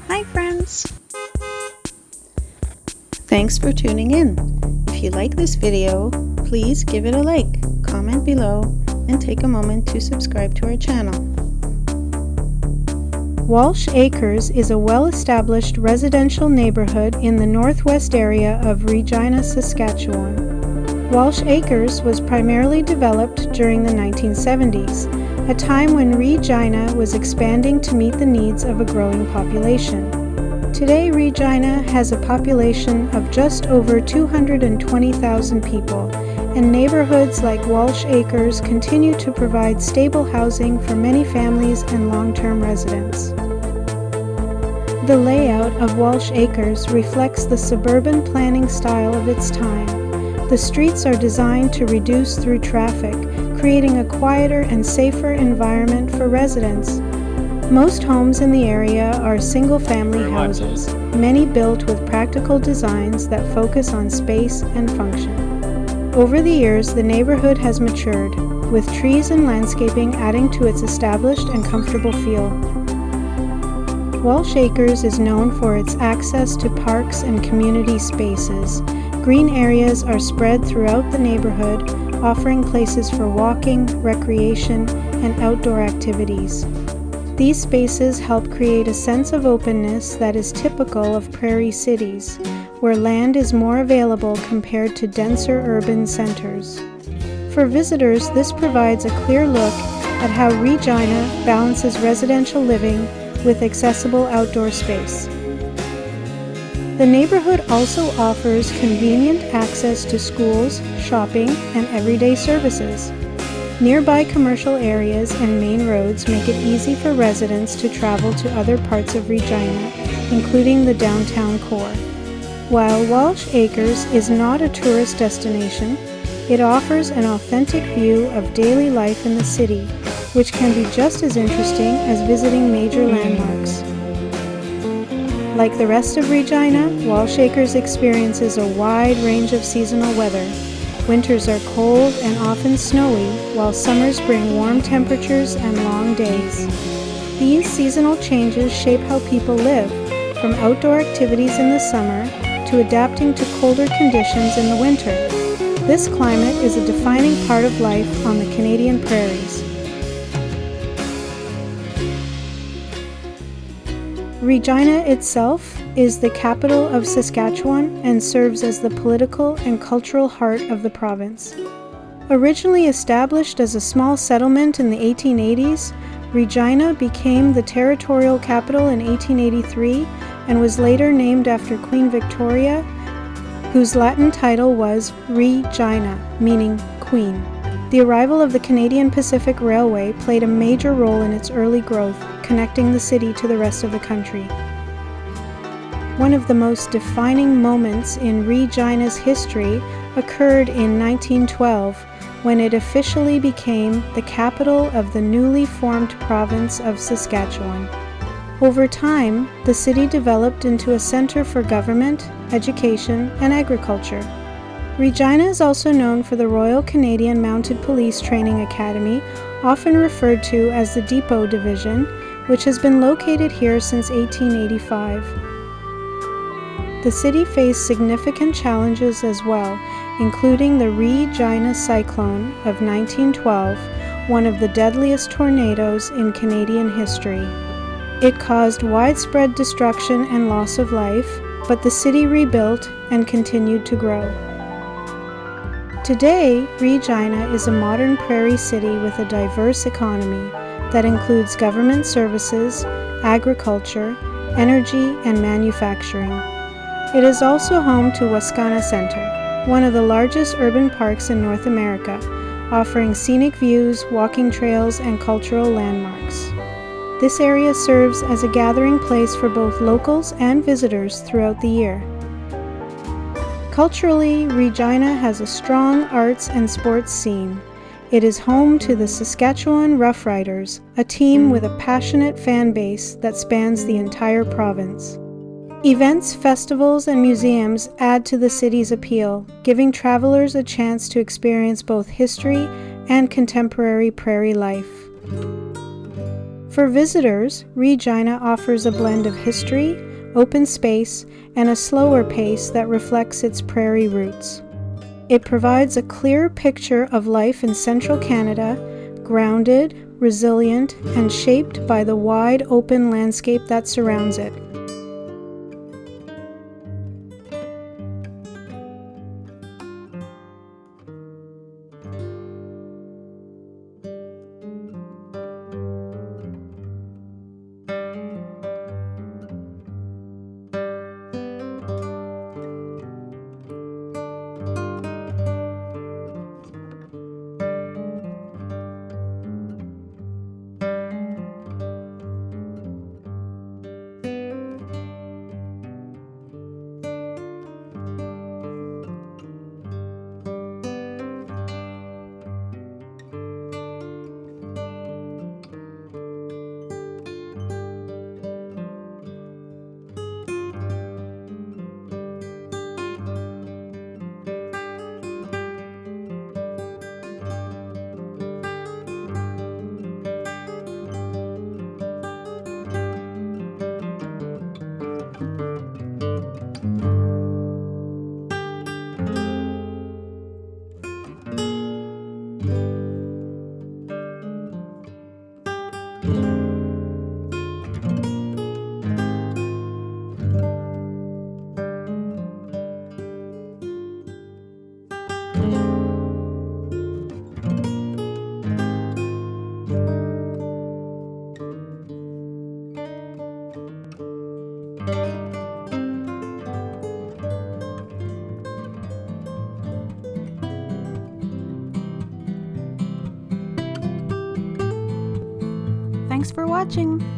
Hi friends! Thanks for tuning in. If you like this video, please give it a like, comment below, and take a moment to subscribe to our channel. Walsh Acres is a well-established residential neighborhood in the northwest area of Regina, Saskatchewan. Walsh Acres was primarily developed during the 1970s, a time when Regina was expanding to meet the needs of a growing population. Today, Regina has a population of just over 220,000 people, and neighborhoods like Walsh Acres continue to provide stable housing for many families and long-term residents. The layout of Walsh Acres reflects the suburban planning style of its time. The streets are designed to reduce through traffic, creating a quieter and safer environment for residents. Most homes in the area are single-family houses, many built with practical designs that focus on space and function. Over the years, the neighborhood has matured, with trees and landscaping adding to its established and comfortable feel. Walsh Acres is known for its access to parks and community spaces. Green areas are spread throughout the neighborhood, offering places for walking, recreation, and outdoor activities. These spaces help create a sense of openness that is typical of prairie cities, where land is more available compared to denser urban centers. For visitors, this provides a clear look at how Regina balances residential living with accessible outdoor space. The neighborhood also offers convenient access to schools, shopping, and everyday services. Nearby commercial areas and main roads make it easy for residents to travel to other parts of Regina, including the downtown core. While Walsh Acres is not a tourist destination, it offers an authentic view of daily life in the city, which can be just as interesting as visiting major landmarks. Like the rest of Regina, Walsh Acres experiences a wide range of seasonal weather. Winters are cold and often snowy, while summers bring warm temperatures and long days. These seasonal changes shape how people live, from outdoor activities in the summer to adapting to colder conditions in the winter. This climate is a defining part of life on the Canadian prairies. Regina itself is the capital of Saskatchewan and serves as the political and cultural heart of the province. Originally established as a small settlement in the 1880s, Regina became the territorial capital in 1883 and was later named after Queen Victoria, whose Latin title was Regina, meaning Queen. The arrival of the Canadian Pacific Railway played a major role in its early growth, connecting the city to the rest of the country. One of the most defining moments in Regina's history occurred in 1912, when it officially became the capital of the newly formed province of Saskatchewan. Over time, the city developed into a center for government, education, and agriculture. Regina is also known for the Royal Canadian Mounted Police Training Academy, often referred to as the Depot Division, which has been located here since 1885. The city faced significant challenges as well, including the Regina cyclone of 1912, one of the deadliest tornadoes in Canadian history. It caused widespread destruction and loss of life, but the city rebuilt and continued to grow. Today, Regina is a modern prairie city with a diverse economy that includes government services, agriculture, energy, and manufacturing. It is also home to Wascana Center, one of the largest urban parks in North America, offering scenic views, walking trails, and cultural landmarks. This area serves as a gathering place for both locals and visitors throughout the year. Culturally, Regina has a strong arts and sports scene. It is home to the Saskatchewan Roughriders, a team with a passionate fan base that spans the entire province. Events, festivals, and museums add to the city's appeal, giving travelers a chance to experience both history and contemporary prairie life. For visitors, Regina offers a blend of history, open space, and a slower pace that reflects its prairie roots. It provides a clear picture of life in central Canada, grounded, resilient, and shaped by the wide open landscape that surrounds it. Thanks for watching!